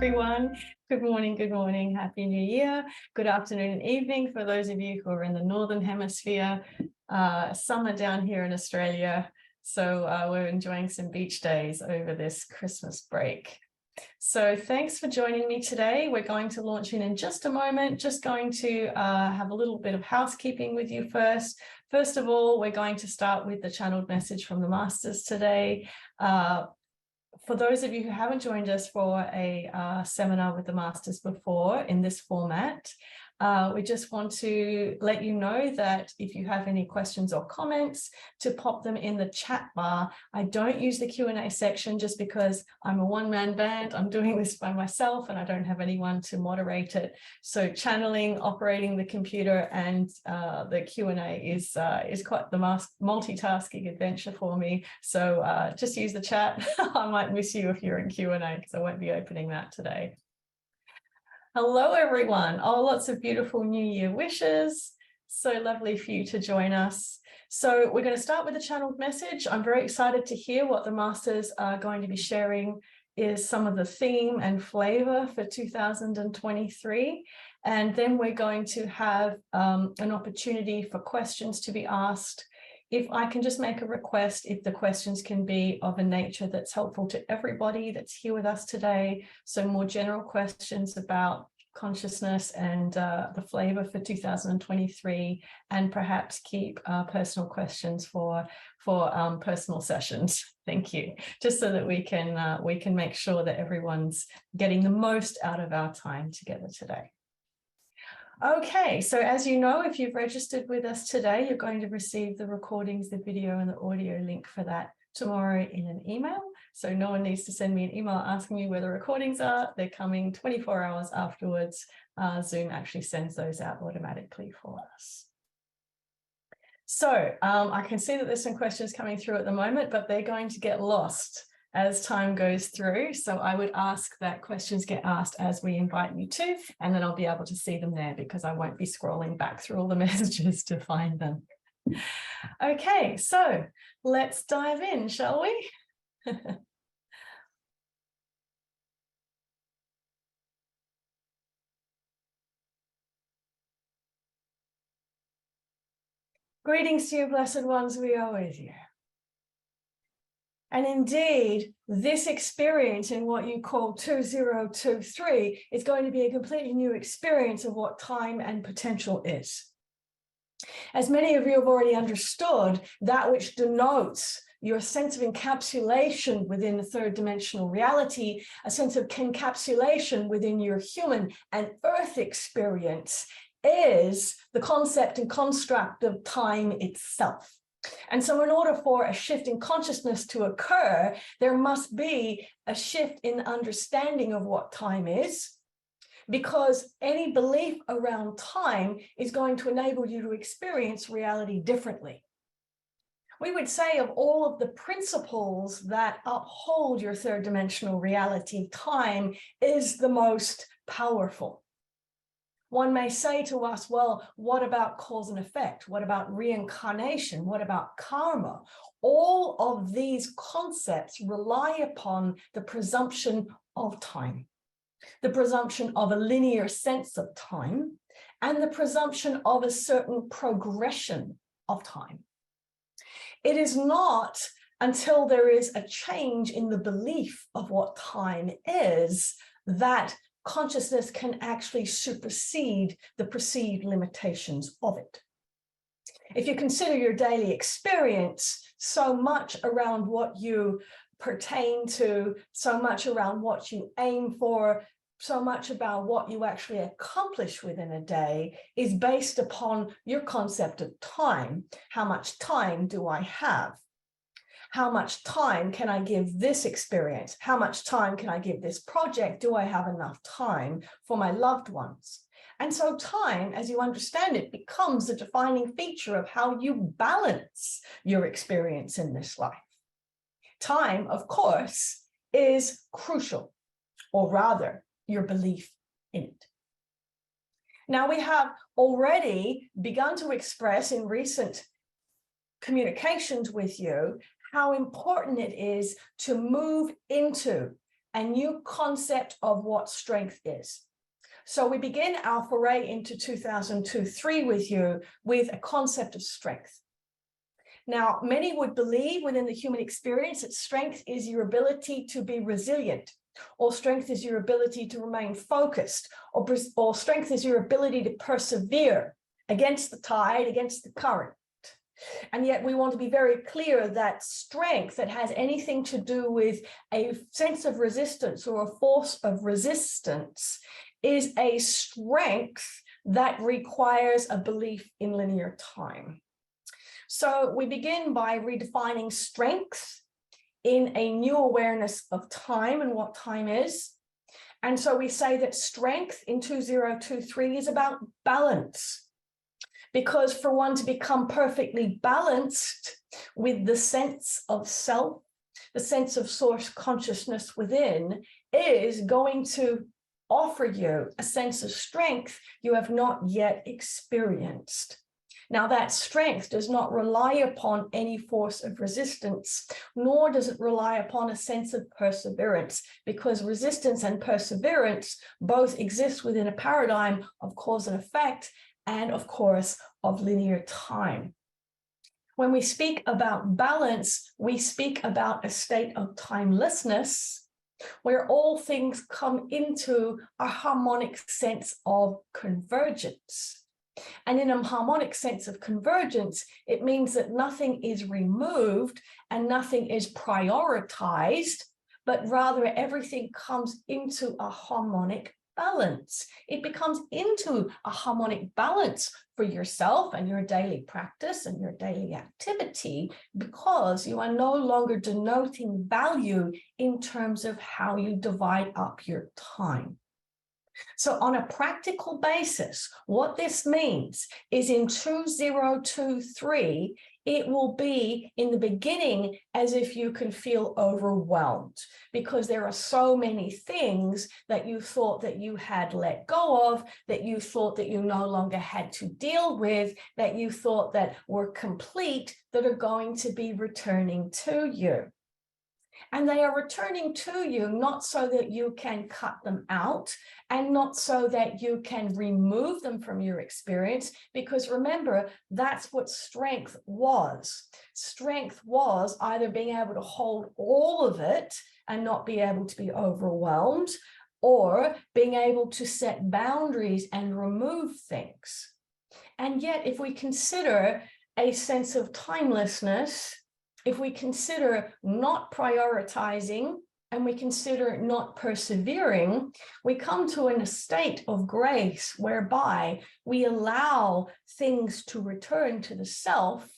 everyone. Good morning, Happy New Year. Good afternoon and evening for those of you who are in the Northern Hemisphere. Summer down here in Australia. So we're enjoying some beach days over this Christmas break. So thanks for joining me today. We're going to launch in just a moment, just going to have a little bit of housekeeping with you first. First of all, we're going to start with the channeled message from the Masters today. For those of you who haven't joined us for a seminar with the Masters before in this format, we just want to let you know that if you have any questions or comments, to pop them in the chat bar. I don't use the Q&A section just because I'm a one-man band. I'm doing this by myself and I don't have anyone to moderate it. So channeling, operating the computer and the Q&A is quite the multitasking adventure for me. So just use the chat. I might miss you if you're in Q&A because I won't be opening that today. Hello, everyone. Oh, lots of beautiful New Year wishes. So lovely for you to join us. So we're going to start with the channeled message. I'm very excited to hear what the Masters are going to be sharing is some of the theme and flavor for 2023. And then we're going to have an opportunity for questions to be asked. If I can just make a request, if the questions can be of a nature that's helpful to everybody that's here with us today. So more general questions about consciousness and the flavor for 2023, and perhaps keep personal questions for personal sessions. Thank you. Just so that we can make sure that everyone's getting the most out of our time together today. Okay, so as you know, if you've registered with us today, you're going to receive the recordings, the video and the audio link for that tomorrow in an email. So no one needs to send me an email asking me where the recordings are. They're coming 24 hours afterwards. Zoom actually sends those out automatically for us. So I can see that there's some questions coming through at the moment, but they're going to get lost as time goes through. So I would ask that questions get asked as we invite you to, and then I'll be able to see them there because I won't be scrolling back through all the messages to find them. Okay, so let's dive in, shall we? Greetings to you, blessed ones, we are with you. And indeed, this experience in what you call 2023 is going to be a completely new experience of what time and potential is. As many of you have already understood, that which denotes your sense of encapsulation within the third dimensional reality, a sense of encapsulation within your human and earth experience, is the concept and construct of time itself. And so in order for a shift in consciousness to occur, there must be a shift in understanding of what time is, because any belief around time is going to enable you to experience reality differently. We would say of all of the principles that uphold your third dimensional reality, time is the most powerful. One may say to us, well, what about cause and effect? What about reincarnation? What about karma? All of these concepts rely upon the presumption of time, the presumption of a linear sense of time, and the presumption of a certain progression of time. It is not until there is a change in the belief of what time is that consciousness can actually supersede the perceived limitations of it. If you consider your daily experience, so much around what you pertain to, so much around what you aim for, so much about what you actually accomplish within a day is based upon your concept of time. How much time do I have? How much time can I give this experience? How much time can I give this project? Do I have enough time for my loved ones? And so time, as you understand it, becomes a defining feature of how you balance your experience in this life. Time, of course, is crucial, or rather, your belief in it. Now, we have already begun to express in recent communications with you how important it is to move into a new concept of what strength is. So we begin our foray into 2002-3 with you with a concept of strength. Now, many would believe within the human experience that strength is your ability to be resilient, or strength is your ability to remain focused, or strength is your ability to persevere against the tide, against the current. And yet we want to be very clear that strength that has anything to do with a sense of resistance or a force of resistance is a strength that requires a belief in linear time. So we begin by redefining strength in a new awareness of time and what time is. And so we say that strength in 2023 is about balance. Because for one to become perfectly balanced with the sense of self, the sense of source consciousness within, is going to offer you a sense of strength you have not yet experienced. Now, that strength does not rely upon any force of resistance, nor does it rely upon a sense of perseverance, because resistance and perseverance both exist within a paradigm of cause and effect, and of course, of linear time. When we speak about balance, we speak about a state of timelessness, where all things come into a harmonic sense of convergence. And in a harmonic sense of convergence, it means that nothing is removed and nothing is prioritized, but rather everything comes into a harmonic balance. It becomes into a harmonic balance for yourself and your daily practice and your daily activity, because you are no longer denoting value in terms of how you divide up your time. So on a practical basis, what this means is in 2023, it will be in the beginning as if you can feel overwhelmed, because there are so many things that you thought that you had let go of, that you thought that you no longer had to deal with, that you thought that were complete, that are going to be returning to you. And they are returning to you not so that you can cut them out and not so that you can remove them from your experience, because remember, that's what strength was. Strength was either being able to hold all of it and not be able to be overwhelmed, or being able to set boundaries and remove things. And yet, if we consider a sense of timelessness, if we consider not prioritizing and we consider not persevering, we come to a state of grace whereby we allow things to return to the self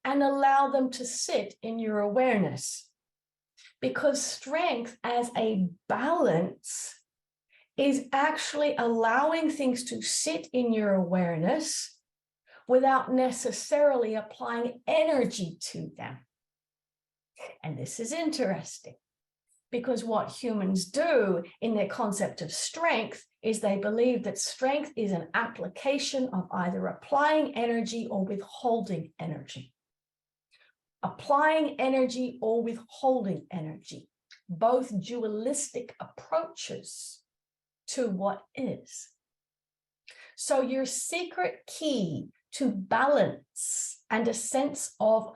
and allow them to sit in your awareness. Because strength as a balance is actually allowing things to sit in your awareness without necessarily applying energy to them. And this is interesting, because what humans do in their concept of strength is they believe that strength is an application of either applying energy or withholding energy. Applying energy or withholding energy, both dualistic approaches to what is. So your secret key to balance and a sense of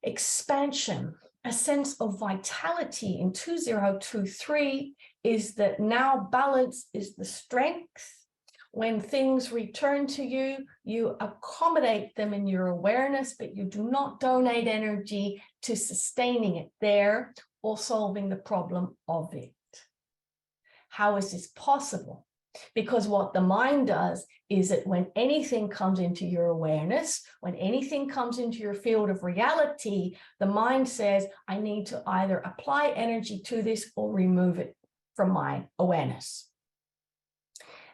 expansion, a sense of vitality in 2023 is that now balance is the strength. When things return to you, you accommodate them in your awareness, but you do not donate energy to sustaining it there or solving the problem of it. How is this possible? Because what the mind does is that when anything comes into your awareness, when anything comes into your field of reality, the mind says, I need to either apply energy to this or remove it from my awareness.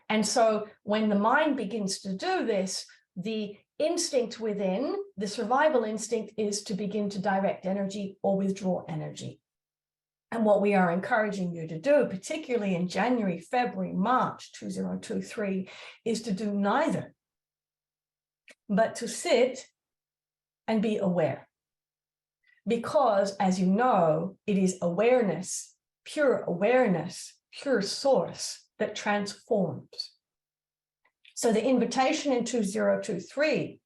And so when the mind begins to do this, the instinct within, the survival instinct, is to begin to direct energy or withdraw energy. And what we are encouraging you to do, particularly in January, February, March 2023, is to do neither, but to sit and be aware. Because, as you know, it is awareness pure awareness, pure source that transforms. So the invitation in 2023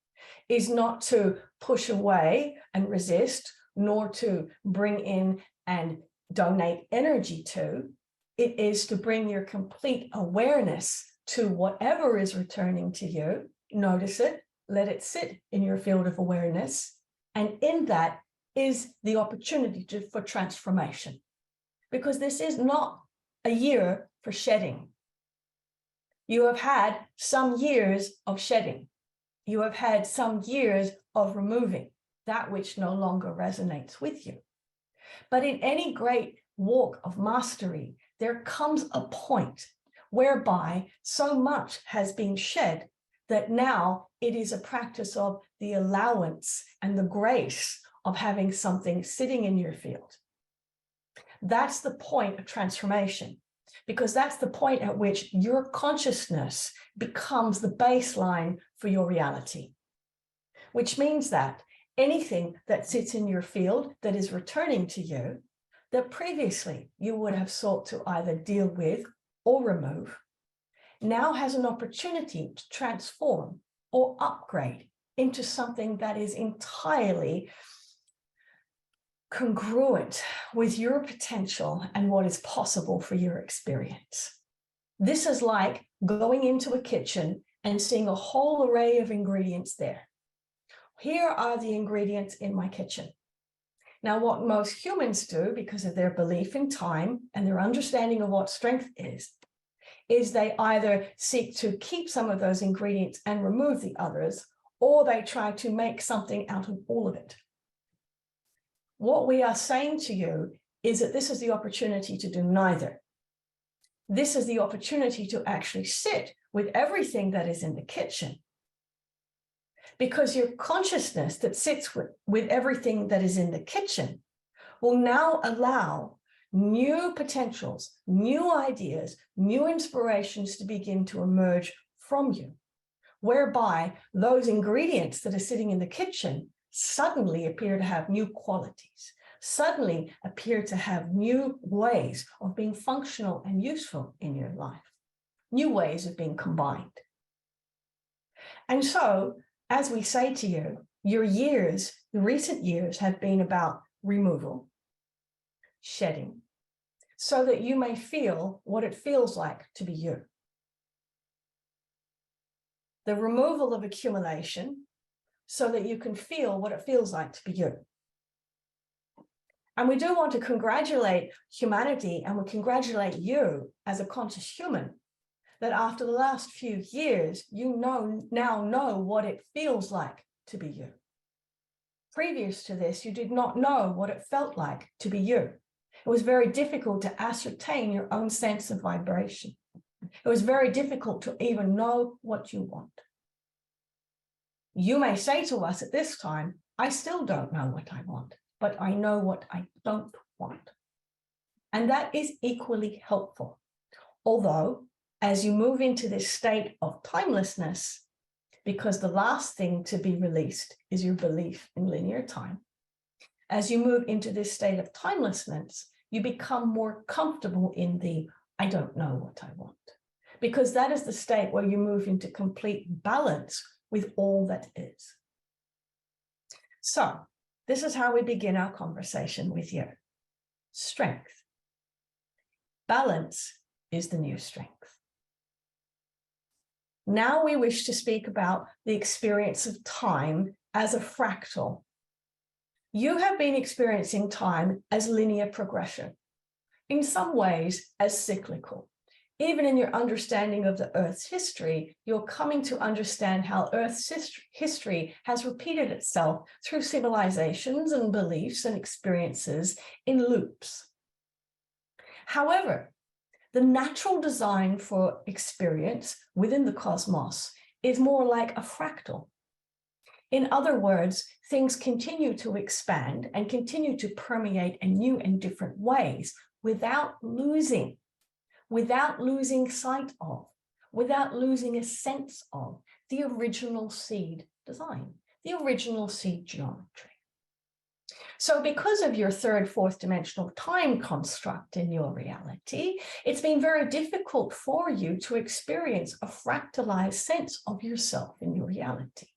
is not to push away and resist, nor to bring in and donate energy to. It is to bring your complete awareness to whatever is returning to you. Notice it, let it sit in your field of awareness. And in that is the opportunity for transformation. Because this is not a year for shedding. You have had some years of shedding. You have had some years of removing that which no longer resonates with you. But in any great walk of mastery, there comes a point whereby so much has been shed that now it is a practice of the allowance and the grace of having something sitting in your field. That's the point of transformation, because that's the point at which your consciousness becomes the baseline for your reality, which means that anything that sits in your field that is returning to you, that previously you would have sought to either deal with or remove, now has an opportunity to transform or upgrade into something that is entirely congruent with your potential and what is possible for your experience. This is like going into a kitchen and seeing a whole array of ingredients there. Here are the ingredients in my kitchen. Now, what most humans do, because of their belief in time and their understanding of what strength is they either seek to keep some of those ingredients and remove the others, or they try to make something out of all of it. What we are saying to you is that this is the opportunity to do neither. This is the opportunity to actually sit with everything that is in the kitchen. Because your consciousness that sits with everything that is in the kitchen will now allow new potentials, new ideas, new inspirations to begin to emerge from you, whereby those ingredients that are sitting in the kitchen suddenly appear to have new qualities, suddenly appear to have new ways of being functional and useful in your life, new ways of being combined. And so, as we say to you, your years, the recent years have been about removal, shedding, so that you may feel what it feels like to be you. The removal of accumulation, so that you can feel what it feels like to be you. And we do want to congratulate humanity, and we congratulate you as a conscious human, that after the last few years, you now know what it feels like to be you. Previous to this, you did not know what it felt like to be you. It was very difficult to ascertain your own sense of vibration. It was very difficult to even know what you want. You may say to us at this time, I still don't know what I want, but I know what I don't want. And that is equally helpful. Although, as you move into this state of timelessness, because the last thing to be released is your belief in linear time, as you move into this state of timelessness, you become more comfortable in the I don't know what I want, because that is the state where you move into complete balance with all that is. So this is how we begin our conversation with you. Strength. Balance is the new strength. Now we wish to speak about the experience of time as a fractal. You have been experiencing time as linear progression, in some ways as cyclical. Even in your understanding of the Earth's history, you're coming to understand how Earth's history has repeated itself through civilizations and beliefs and experiences in loops. However, the natural design for experience within the cosmos is more like a fractal. In other words, things continue to expand and continue to permeate in new and different ways without losing sight of, without losing a sense of the original seed design, the original seed geometry. So because of your third, fourth dimensional time construct in your reality, it's been very difficult for you to experience a fractalized sense of yourself in your reality.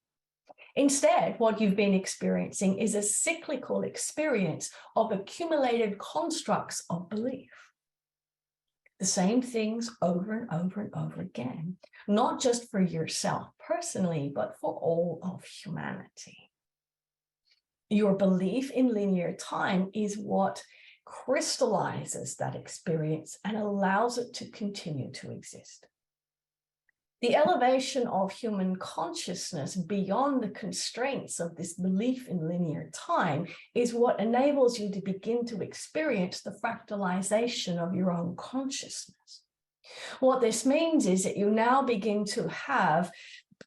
Instead, what you've been experiencing is a cyclical experience of accumulated constructs of belief. The same things over and over and over again, not just for yourself personally, but for all of humanity. Your belief in linear time is what crystallizes that experience and allows it to continue to exist. The elevation of human consciousness beyond the constraints of this belief in linear time is what enables you to begin to experience the fractalization of your own consciousness. What this means is that you now begin to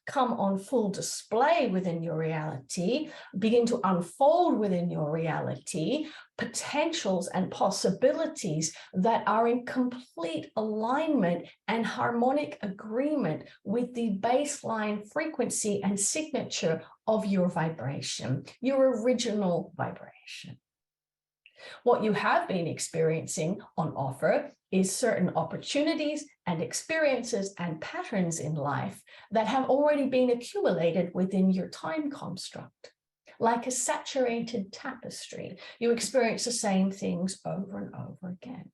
come on full display within your reality, begin to unfold within your reality, potentials and possibilities that are in complete alignment and harmonic agreement with the baseline frequency and signature of your vibration, your original vibration. What you have been experiencing on offer is certain opportunities and experiences and patterns in life that have already been accumulated within your time construct. Like a saturated tapestry, you experience the same things over and over again.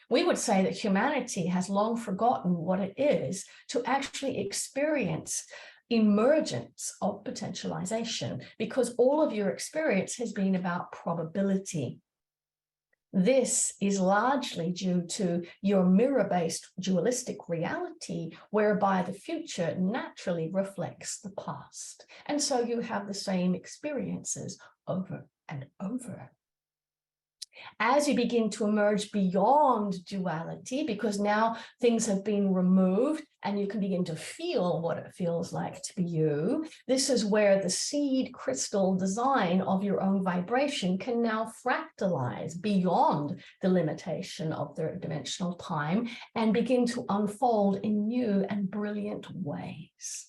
We would say that humanity has long forgotten what it is to actually experience emergence of potentialization, because all of your experience has been about probability. This is largely due to your mirror-based dualistic reality, whereby the future naturally reflects the past. And so you have the same experiences over and over. As you begin to emerge beyond duality, because now things have been removed and you can begin to feel what it feels like to be you, this is where the seed crystal design of your own vibration can now fractalize beyond the limitation of third dimensional time and begin to unfold in new and brilliant ways.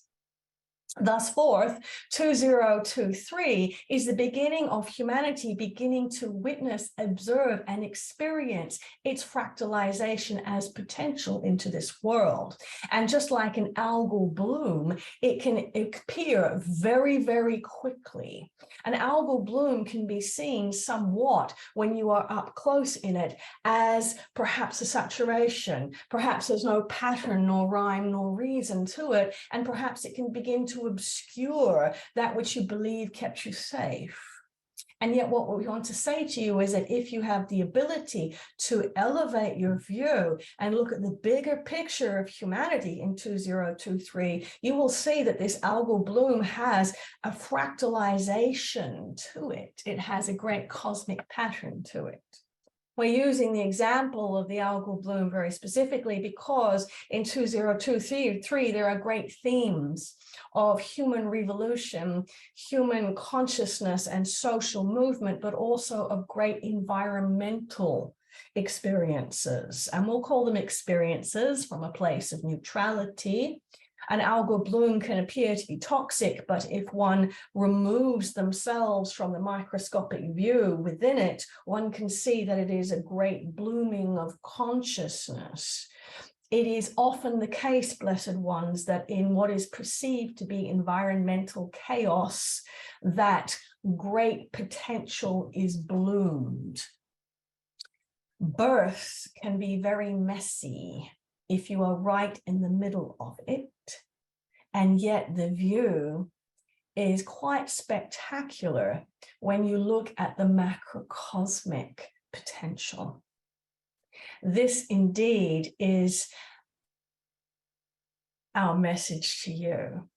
Thus forth, 2023 is the beginning of humanity beginning to witness, observe, and experience its fractalization as potential into this world. And just like an algal bloom, it can appear very, very quickly. An algal bloom can be seen somewhat when you are up close in it as perhaps a saturation. Perhaps there's no pattern, nor rhyme, nor reason to it, and perhaps it can begin to obscure that which you believe kept you safe. And yet what we want to say to you is that if you have the ability to elevate your view and look at the bigger picture of humanity in 2023, you will see that this algal bloom has a fractalization to it. It has a great cosmic pattern to it. We're using the example of the algal bloom very specifically because in 2023, there are great themes of human revolution, human consciousness, and social movement, but also of great environmental experiences. And we'll call them experiences from a place of neutrality. An algal bloom can appear to be toxic, but if one removes themselves from the microscopic view within it, one can see that it is a great blooming of consciousness. It is often the case, blessed ones, that in what is perceived to be environmental chaos, that great potential is bloomed. Birth can be very messy if you are right in the middle of it, and yet the view is quite spectacular when you look at the macrocosmic potential. This indeed is our message to you,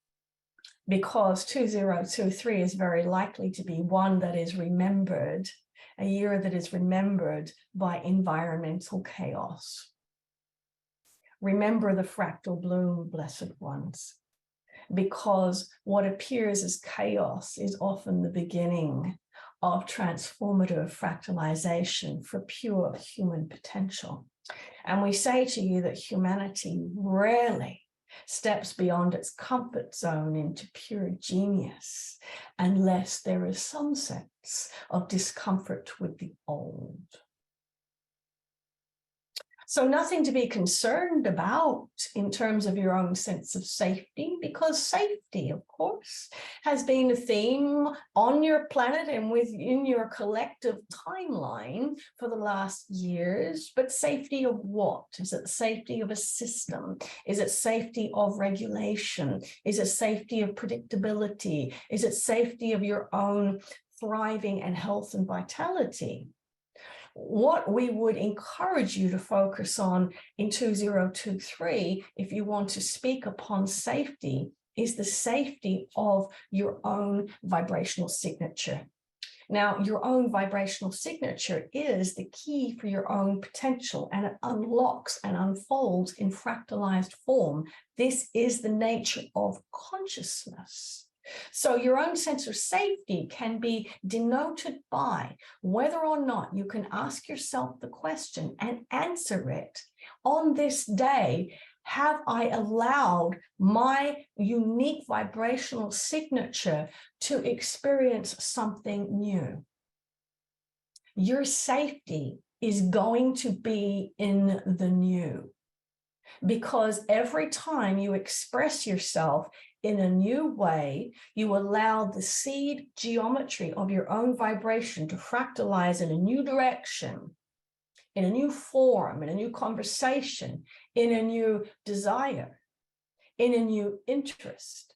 because 2023 is very likely to be one that is remembered, a year that is remembered by environmental chaos. Remember the fractal bloom, blessed ones, because what appears as chaos is often the beginning of transformative fractalization for pure human potential. And we say to you that humanity rarely steps beyond its comfort zone into pure genius, unless there is some sense of discomfort with the old. So nothing to be concerned about in terms of your own sense of safety, because safety, of course, has been a theme on your planet and within your collective timeline for the last years. But safety of what? Is it safety of a system? Is it safety of regulation? Is it safety of predictability? Is it safety of your own thriving and health and vitality? What we would encourage you to focus on in 2023, if you want to speak upon safety, is the safety of your own vibrational signature. Now, your own vibrational signature is the key for your own potential, and it unlocks and unfolds in fractalized form. This is the nature of consciousness. So your own sense of safety can be denoted by whether or not you can ask yourself the question and answer it on this day. Have I allowed my unique vibrational signature to experience something new? Your safety is going to be in the new, because every time you express yourself in a new way, you allow the seed geometry of your own vibration to fractalize in a new direction, in a new form, in a new conversation, in a new desire, in a new interest,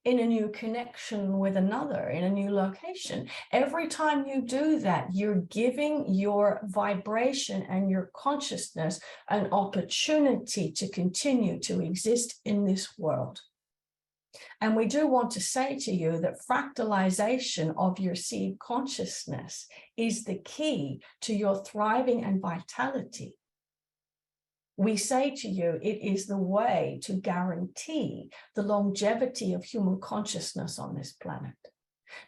in a new connection with another, in a new location. Every time you do that, you're giving your vibration and your consciousness an opportunity to continue to exist in this world. And we do want to say to you that fractalization of your seed consciousness is the key to your thriving and vitality. We say to you, it is the way to guarantee the longevity of human consciousness on this planet.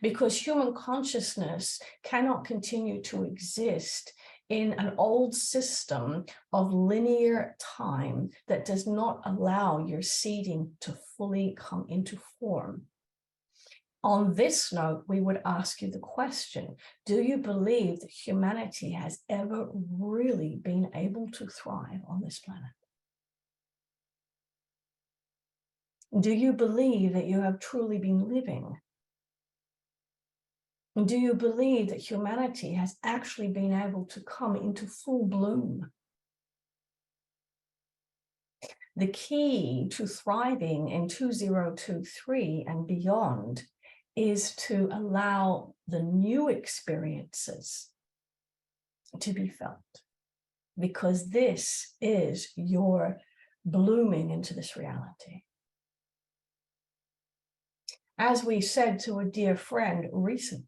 Because human consciousness cannot continue to exist in an old system of linear time that does not allow your seeding to fully come into form. On this note, we would ask you the question, do you believe that humanity has ever really been able to thrive on this planet? Do you believe that you have truly been living? Do you believe that humanity has actually been able to come into full bloom? The key to thriving in 2023 and beyond is to allow the new experiences to be felt, because this is your blooming into this reality. As we said to a dear friend recently,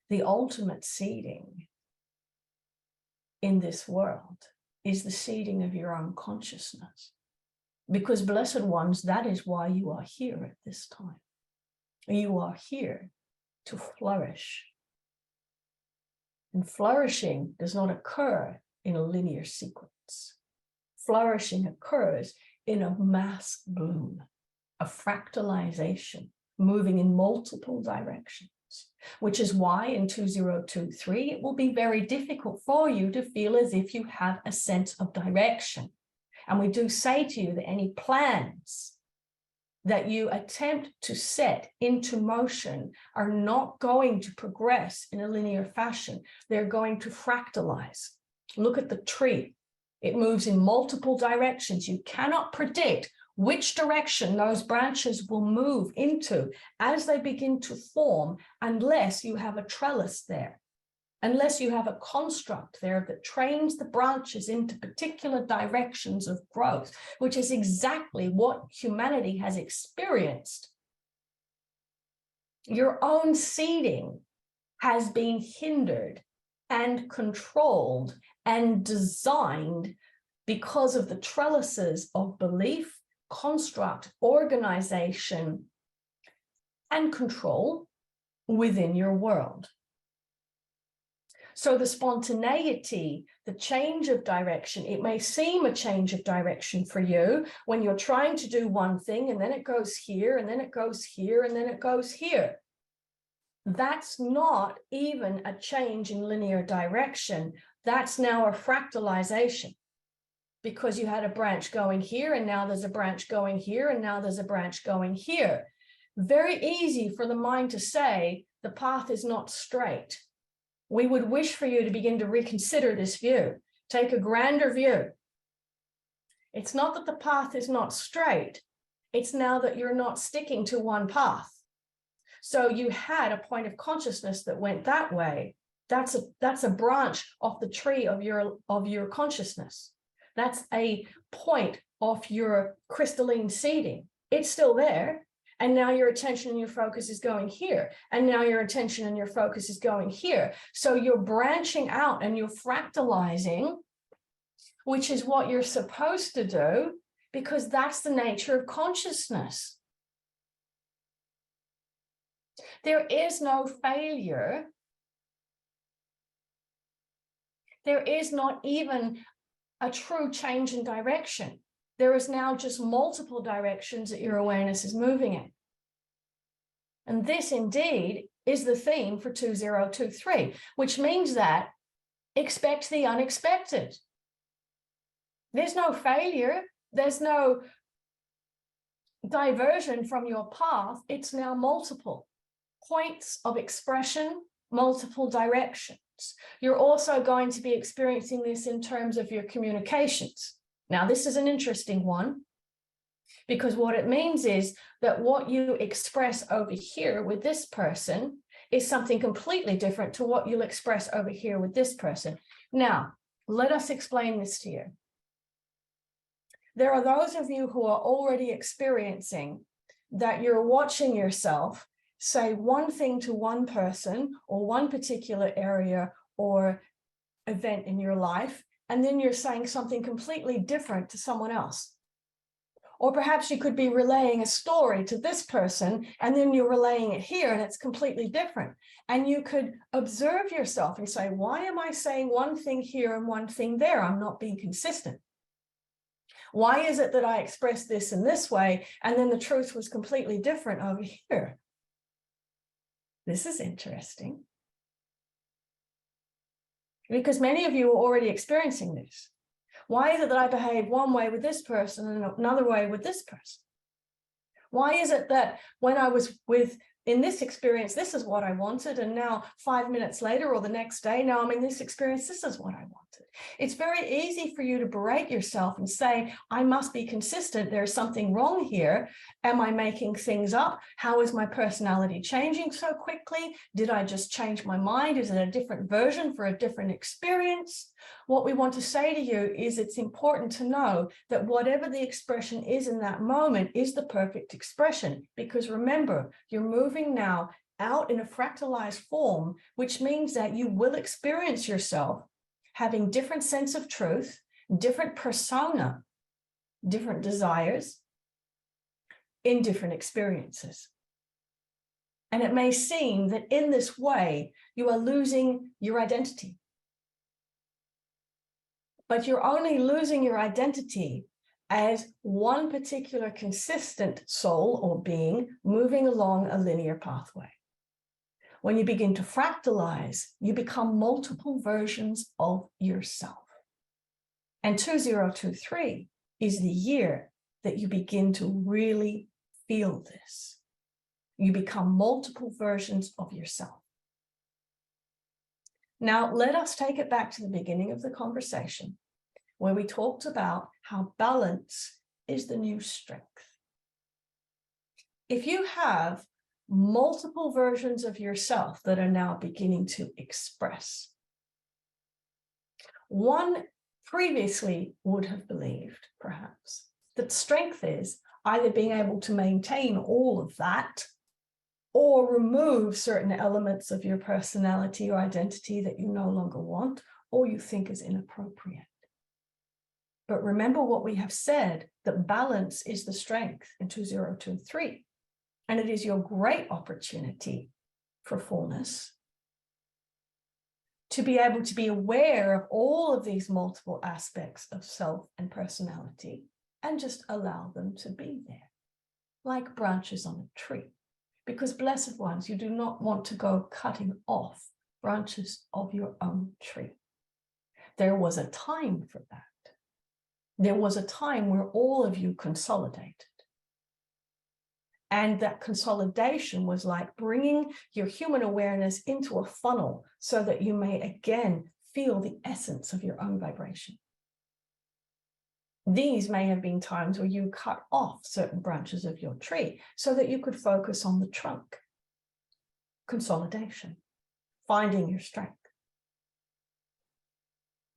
the ultimate seeding in this world is the seeding of your own consciousness. Because, blessed ones, that is why you are here at this time. You are here to flourish. And flourishing does not occur in a linear sequence. Flourishing occurs in a mass bloom, a fractalization, moving in multiple directions. Which is why in 2023, it will be very difficult for you to feel as if you have a sense of direction. And we do say to you that any plans that you attempt to set into motion are not going to progress in a linear fashion. They're going to fractalize. Look at the tree. It moves in multiple directions. You cannot predict which direction those branches will move into as they begin to form, unless you have a trellis there, unless you have a construct there that trains the branches into particular directions of growth, which is exactly what humanity has experienced. Your own seeding has been hindered and controlled and designed because of the trellises of belief, construct, organization, and control within your world. So the spontaneity, the change of direction, it may seem a change of direction for you when you're trying to do one thing and then it goes here and then it goes here and then it goes here. That's not even a change in linear direction. That's now a fractalization, because you had a branch going here and now there's a branch going here and now there's a branch going here. Very easy for the mind to say the path is not straight. We would wish for you to begin to reconsider this view. Take a grander view. It's not that the path is not straight. It's now that you're not sticking to one path. So you had a point of consciousness that went that way. That's a branch off the tree of your consciousness. That's a point of your crystalline seeding. It's still there. And now your attention and your focus is going here. And now your attention and your focus is going here. So you're branching out and you're fractalizing, which is what you're supposed to do, because that's the nature of consciousness. There is no failure. There is not even a true change in direction. There is now just multiple directions that your awareness is moving in. And this indeed is the theme for 2023, which means that expect the unexpected. There's no failure. There's no diversion from your path. It's now multiple points of expression, multiple directions. You're also going to be experiencing this in terms of your communications. Now, this is an interesting one, because what it means is that what you express over here with this person is something completely different to what you'll express over here with this person. Now, let us explain this to you. There are those of you who are already experiencing that you're watching yourself say one thing to one person or one particular area or event in your life, and then you're saying something completely different to someone else. Or perhaps you could be relaying a story to this person, and then you're relaying it here, and it's completely different. And you could observe yourself and say, why am I saying one thing here and one thing there? I'm not being consistent. Why is it that I expressed this in this way, and then the truth was completely different over here? This is interesting. Because many of you are already experiencing this. Why is it that I behave one way with this person and another way with this person? Why is it that when I was in this experience, this is what I wanted, and now 5 minutes later or the next day, now I'm in this experience, this is what I wanted? It's very easy for you to berate yourself and say, I must be consistent. There's something wrong here. Am I making things up? How is my personality changing so quickly? Did I just change my mind? Is it a different version for a different experience? What we want to say to you is it's important to know that whatever the expression is in that moment is the perfect expression, because remember, you're moving now out in a fractalized form, which means that you will experience yourself having different sense of truth, different persona, different desires in different experiences. And it may seem that in this way, you are losing your identity. But you're only losing your identity as one particular consistent soul or being moving along a linear pathway. When you begin to fractalize, you become multiple versions of yourself. And 2023 is the year that you begin to really feel this. You become multiple versions of yourself. Now, let us take it back to the beginning of the conversation, where we talked about how balance is the new strength. If you have multiple versions of yourself that are now beginning to express, one previously would have believed, perhaps, that strength is either being able to maintain all of that or remove certain elements of your personality or identity that you no longer want or you think is inappropriate. But remember what we have said, that balance is the strength in 2023. And it is your great opportunity for fullness. to be able to be aware of all of these multiple aspects of self and personality and just allow them to be there, like branches on a tree. Because, blessed ones, you do not want to go cutting off branches of your own tree. There was a time for that. There was a time where all of you consolidated. And that consolidation was like bringing your human awareness into a funnel so that you may again feel the essence of your own vibration. These may have been times where you cut off certain branches of your tree so that you could focus on the trunk. Consolidation, finding your strength.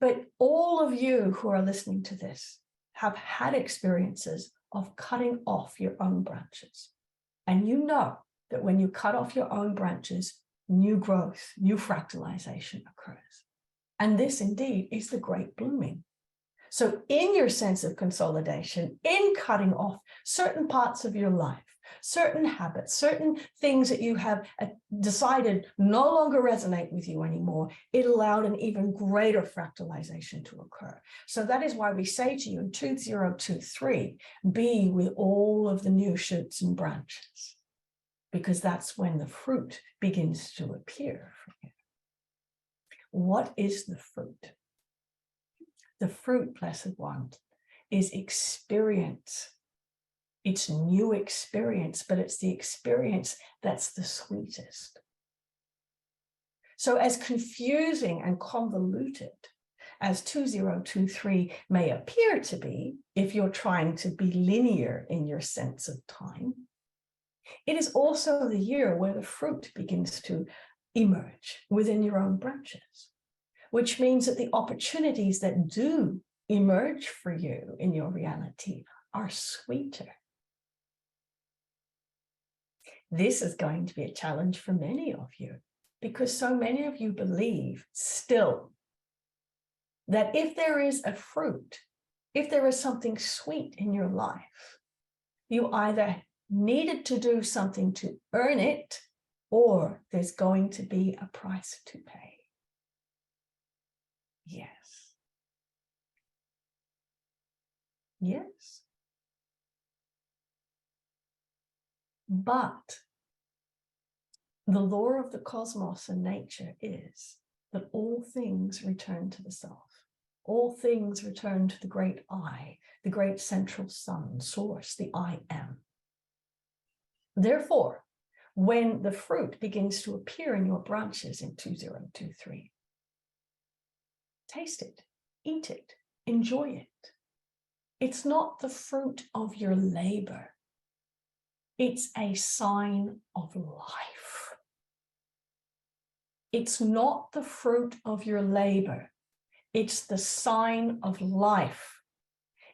But all of you who are listening to this have had experiences of cutting off your own branches. And you know that when you cut off your own branches, new growth, new fractalization occurs. And this indeed is the great blooming. So in your sense of consolidation, in cutting off certain parts of your life, certain habits, certain things that you have decided no longer resonate with you anymore, it allowed an even greater fractalization to occur. So that is why we say to you in 2023, be with all of the new shoots and branches, because that's when the fruit begins to appear for you. What is the fruit? The fruit, blessed ones, is experience. It's new experience, but it's the experience that's the sweetest. So as confusing and convoluted as 2023 may appear to be, if you're trying to be linear in your sense of time, it is also the year where the fruit begins to emerge within your own branches, which means that the opportunities that do emerge for you in your reality are sweeter. This is going to be a challenge for many of you, because so many of you believe still that if there is a fruit, if there is something sweet in your life, you either needed to do something to earn it, or there's going to be a price to pay. Yes. Yes. But the law of the cosmos and nature is that all things return to the self. All things return to the great I, the great central sun, source, the I am. Therefore, when the fruit begins to appear in your branches in 2023, taste it, eat it, enjoy it. It's not the fruit of your labor. It's a sign of life. It's not the fruit of your labor. It's the sign of life.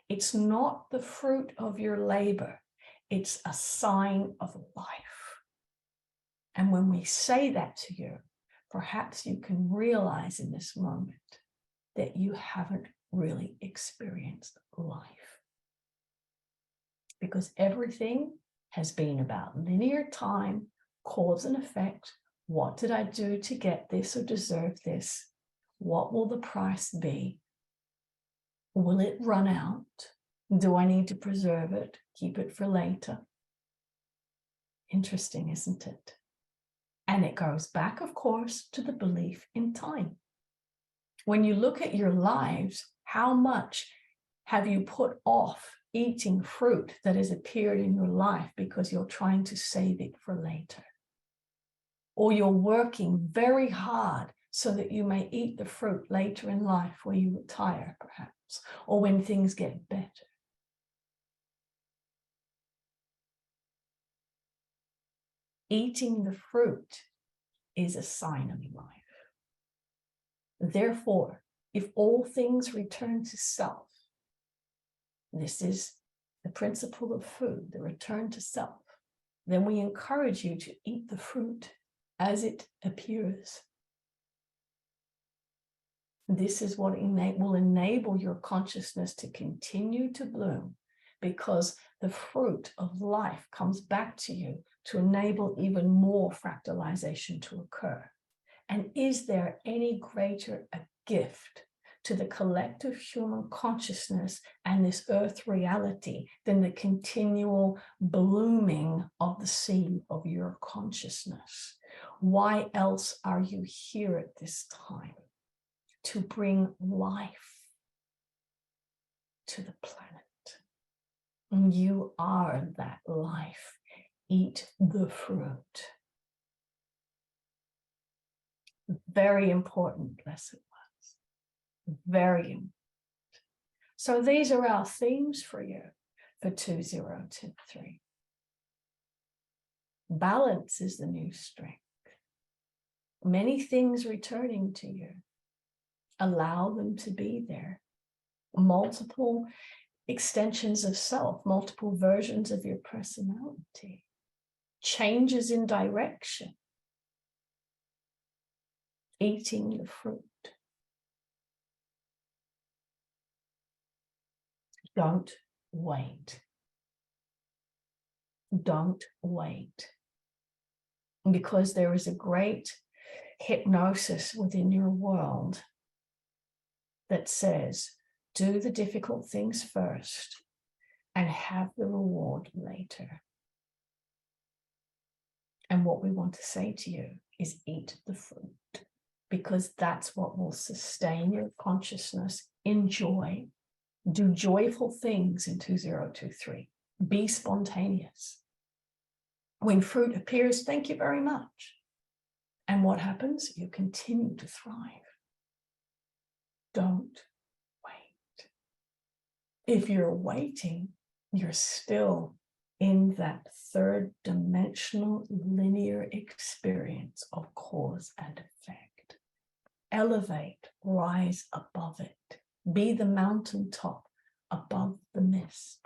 It's not the fruit of your labor. It's a sign of life. And when we say that to you, perhaps you can realize in this moment that you haven't really experienced life. Because everything has been about linear time, cause and effect. What did I do to get this or deserve this? What will the price be? Will it run out? Do I need to preserve it, keep it for later? Interesting, isn't it? And it goes back, of course, to the belief in time. When you look at your lives, how much have you put off eating fruit that has appeared in your life because you're trying to save it for later? Or you're working very hard so that you may eat the fruit later in life where you retire, perhaps, or when things get better. Eating the fruit is a sign of life. Therefore, if all things return to self, this is the principle of food, the return to self, then we encourage you to eat the fruit as it appears. This is what will enable your consciousness to continue to bloom, because the fruit of life comes back to you to enable even more fractalization to occur. And is there any greater a gift to the collective human consciousness and this earth reality than the continual blooming of the seed of your consciousness? Why else are you here at this time? To bring life to the planet. And you are that life. Eat the fruit. Very important, blessed ones. Very important. So these are our themes for you for 2023. Balance is the new strength. Many things returning to you. Allow them to be there. Multiple extensions of self, multiple versions of your personality. Changes in direction. Eating the fruit. Don't wait. Don't wait. Because there is a great hypnosis within your world that says, do the difficult things first and have the reward later. And what we want to say to you is eat the fruit, because that's what will sustain your consciousness in joy. Do joyful things in 2023. Be spontaneous. When fruit appears, thank you very much. And what happens? You continue to thrive. Don't wait. If you're waiting, you're still in that third dimensional linear experience of cause and effect. Elevate, rise above it. Be the mountaintop above the mist.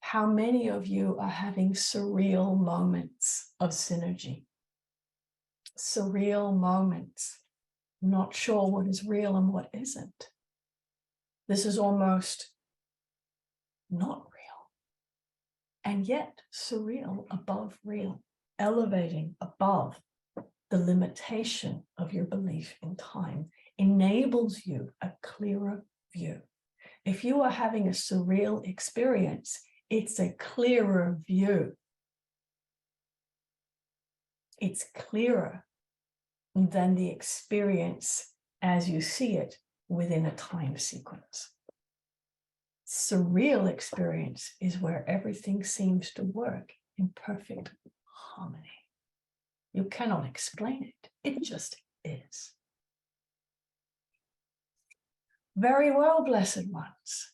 How many of you are having surreal moments of synergy? Surreal moments. Not sure what is real and what isn't. This is almost not real. And yet surreal above real. Elevating above the limitation of your belief in time enables you a clearer view. If you are having a surreal experience, it's a clearer view. It's clearer than the experience as you see it within a time sequence. Surreal experience is where everything seems to work in perfect harmony. You cannot explain it. It just is. Very well, blessed ones.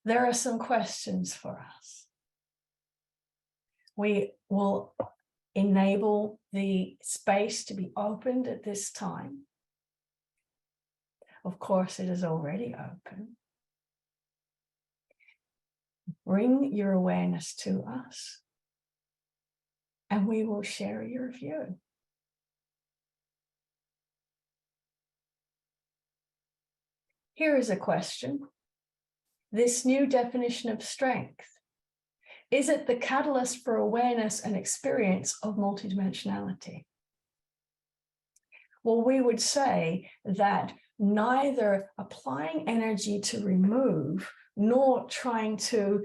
There are some questions for us. We will enable the space to be opened at this time. Of course, it is already open. Bring your awareness to us, and we will share your view. Here is a question. This new definition of strength, is it the catalyst for awareness and experience of multidimensionality? Well, we would say that neither applying energy to remove nor trying to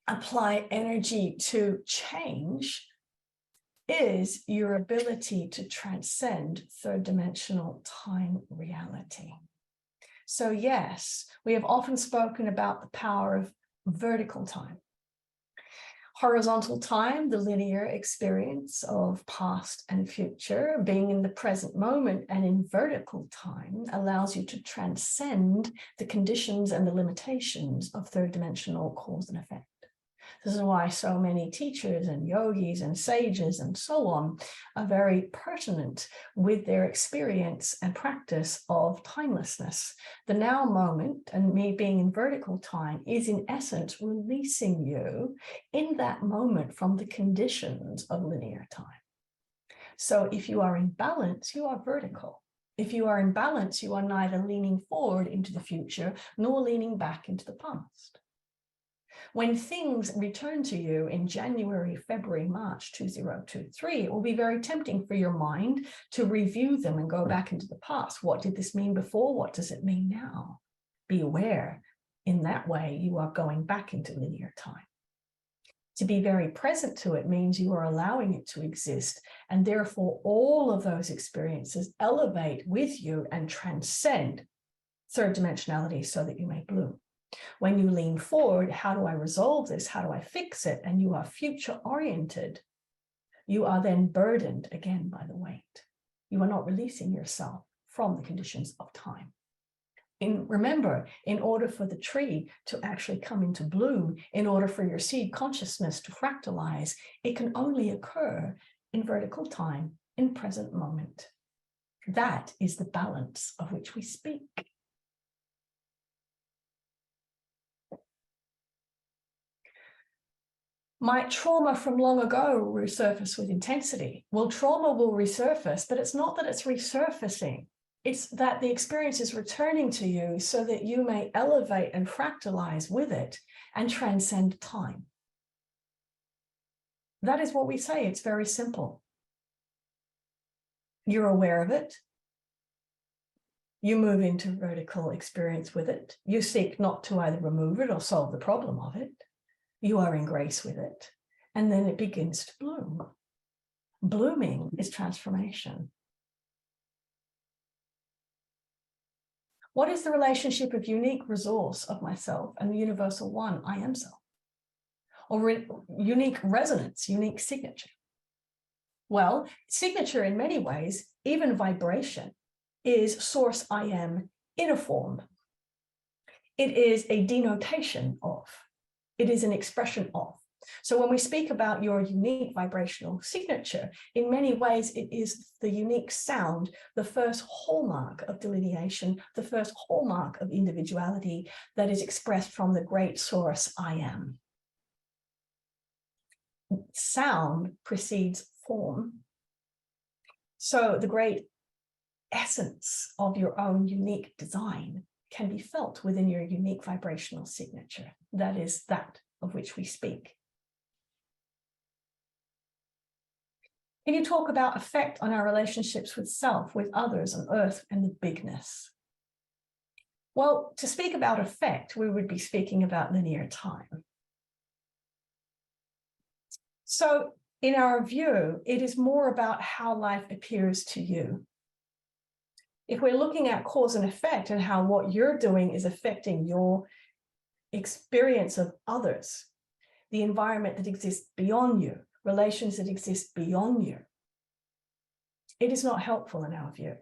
apply energy to change is your ability to transcend third dimensional time reality. So yes, we have often spoken about the power of vertical time. Horizontal time, the linear experience of past and future, being in the present moment, and in vertical time allows you to transcend the conditions and the limitations of third dimensional cause and effect. This is why so many teachers and yogis and sages and so on are very pertinent with their experience and practice of timelessness. The now moment, and me being in vertical time, is in essence releasing you in that moment from the conditions of linear time. So if you are in balance, you are vertical. If you are in balance, you are neither leaning forward into the future nor leaning back into the past. When things return to you in January, February, March 2023, it will be very tempting for your mind to review them and go back into the past. What did this mean before? What does it mean now? Be aware. In that way, you are going back into linear time. To be very present to it means you are allowing it to exist, and therefore all of those experiences elevate with you and transcend third dimensionality so that you may bloom. When you lean forward, how do I resolve this? How do I fix it? And you are future oriented. You are then burdened again by the weight. You are not releasing yourself from the conditions of time. Remember, in order for the tree to actually come into bloom, in order for your seed consciousness to fractalize, it can only occur in vertical time, in present moment. That is the balance of which we speak. Might trauma from long ago resurface with intensity? Well, trauma will resurface, but it's not that it's resurfacing. It's that the experience is returning to you so that you may elevate and fractalize with it and transcend time. That is what we say. It's very simple. You're aware of it. You move into vertical experience with it. You seek not to either remove it or solve the problem of it. You are in grace with it, and then it begins to bloom. Blooming is transformation. What is the relationship of unique resource of myself and the universal one, I am self? Or unique resonance, unique signature? Well, signature in many ways, even vibration, is source I am in a form. It is a denotation of. It is an expression of. So when we speak about your unique vibrational signature, in many ways, it is the unique sound, the first hallmark of delineation, the first hallmark of individuality that is expressed from the great source I am. Sound precedes form. So the great essence of your own unique design can be felt within your unique vibrational signature. That is that of which we speak. Can you talk about effect on our relationships with self, with others, on earth, and the bigness? Well, to speak about effect, we would be speaking about linear time. So in our view, it is more about how life appears to you. If we're looking at cause and effect and how what you're doing is affecting your experience of others, the environment that exists beyond you, relations that exist beyond you, it is not helpful in our view.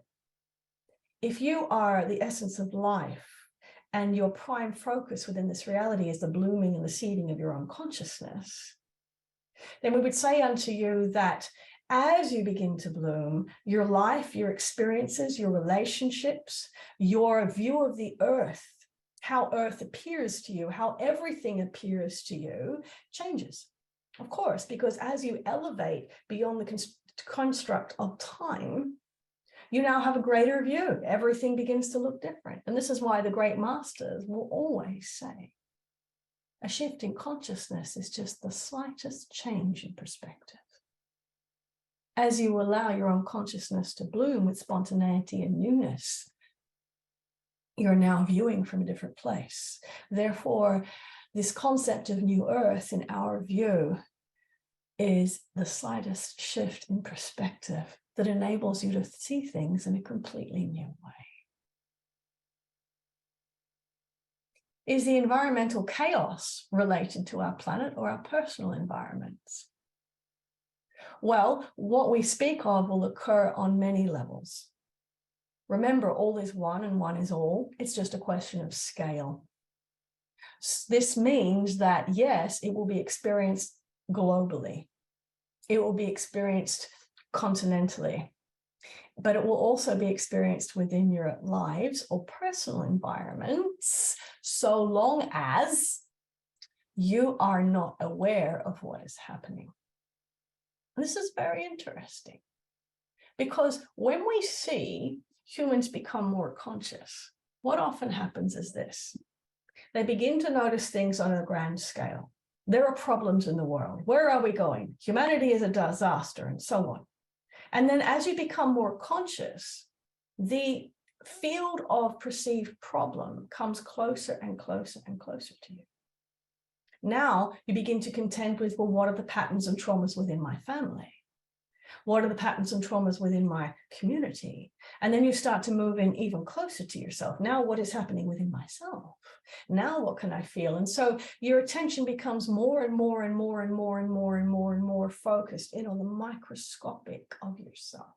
If you are the essence of life and your prime focus within this reality is the blooming and the seeding of your own consciousness, then we would say unto you that as you begin to bloom, your life, your experiences, your relationships, your view of the earth, how earth appears to you, how everything appears to you, changes. Of course, because as you elevate beyond the construct of time, you now have a greater view. Everything begins to look different. And this is why the great masters will always say, a shift in consciousness is just the slightest change in perspective. As you allow your own consciousness to bloom with spontaneity and newness, you're now viewing from a different place. Therefore, this concept of new earth, in our view, is the slightest shift in perspective that enables you to see things in a completely new way. Is the environmental chaos related to our planet or our personal environments? Well, what we speak of will occur on many levels. Remember, all is one and one is all. It's just a question of scale. This means that, yes, it will be experienced globally. It will be experienced continentally, but it will also be experienced within your lives or personal environments, so long as you are not aware of what is happening. This is very interesting, because when we see humans become more conscious, what often happens is this. They begin to notice things on a grand scale. There are problems in the world. Where are we going? Humanity is a disaster, and so on. And then as you become more conscious, the field of perceived problem comes closer and closer and closer to you. Now you begin to contend with, well, what are the patterns and traumas within my family? What are the patterns and traumas within my community? And then you start to move in even closer to yourself. Now, what is happening within myself? Now, what can I feel? And so your attention becomes more and more and more and more and more and more and more focused in on the microscopic of yourself.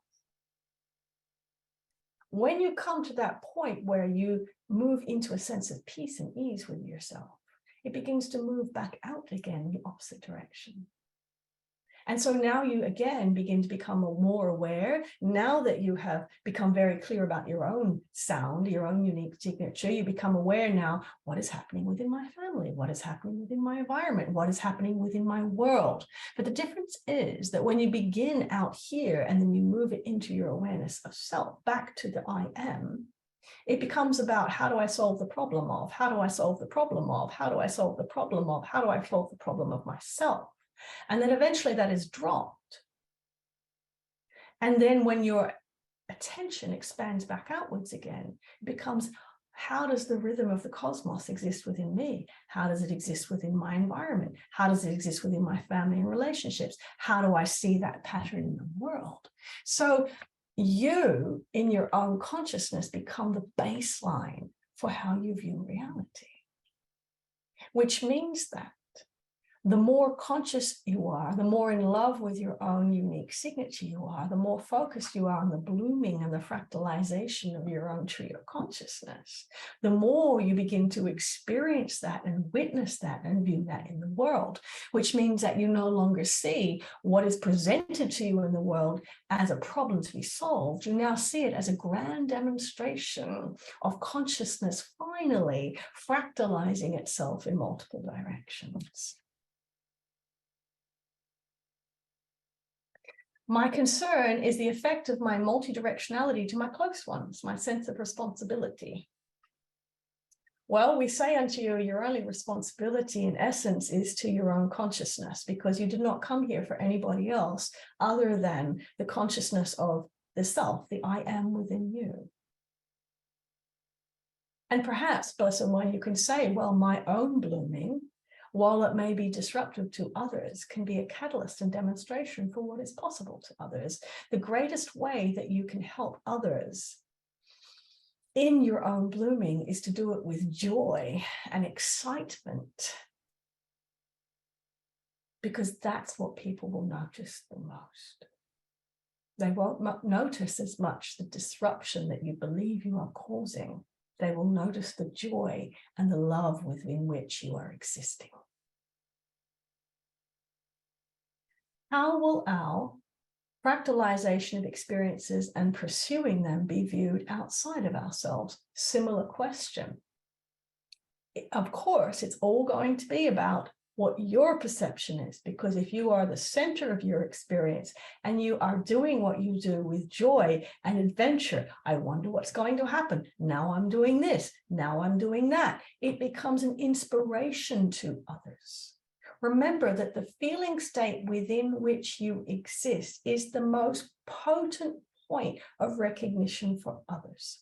When you come to that point where you move into a sense of peace and ease with yourself, it begins to move back out again in the opposite direction. And so now you again begin to become more aware. Now that you have become very clear about your own sound, your own unique signature, you become aware now, what is happening within my family? What is happening within my environment? What is happening within my world? But the difference is that when you begin out here and then you move it into your awareness of self, back to the I am, it becomes about, how do I solve the problem of? How do I solve the problem of? How do I solve the problem of? How do I solve the problem of myself? And then eventually that is dropped. And then when your attention expands back outwards again, it becomes, how does the rhythm of the cosmos exist within me? How does it exist within my environment? How does it exist within my family and relationships? How do I see that pattern in the world? So you, in your own consciousness, become the baseline for how you view reality, which means that the more conscious you are, the more in love with your own unique signature you are, the more focused you are on the blooming and the fractalization of your own tree of consciousness, the more you begin to experience that and witness that and view that in the world, which means that you no longer see what is presented to you in the world as a problem to be solved. You now see it as a grand demonstration of consciousness finally fractalizing itself in multiple directions. My concern is the effect of my multidirectionality to my close ones, my sense of responsibility. Well, we say unto you, your only responsibility in essence is to your own consciousness, because you did not come here for anybody else other than the consciousness of the self, the I am within you. And perhaps, Blessed One, you can say, well, my own blooming, while it may be disruptive to others, can be a catalyst and demonstration for what is possible to others. The greatest way that you can help others in your own blooming is to do it with joy and excitement, because that's what people will notice the most. They won't notice as much the disruption that you believe you are causing. They will notice the joy and the love within which you are existing. How will our fractalization of experiences and pursuing them be viewed outside of ourselves? Similar question. Of course, it's all going to be about what your perception is, because if you are the center of your experience and you are doing what you do with joy and adventure, I wonder what's going to happen. Now I'm doing this. Now I'm doing that. It becomes an inspiration to others. Remember that the feeling state within which you exist is the most potent point of recognition for others.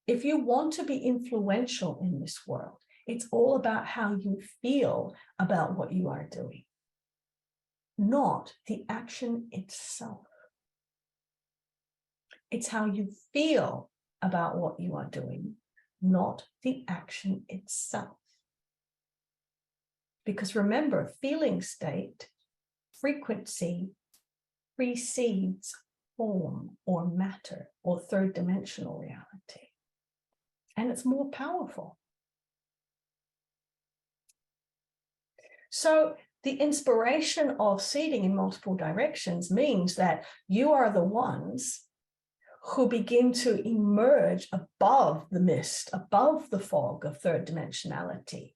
If you want to be influential in this world, it's all about how you feel about what you are doing, not the action itself. It's how you feel about what you are doing, not the action itself. Because remember, feeling state, frequency precedes form or matter or third dimensional reality. And it's more powerful. So the inspiration of seeding in multiple directions means that you are the ones who begin to emerge above the mist, above the fog of third dimensionality.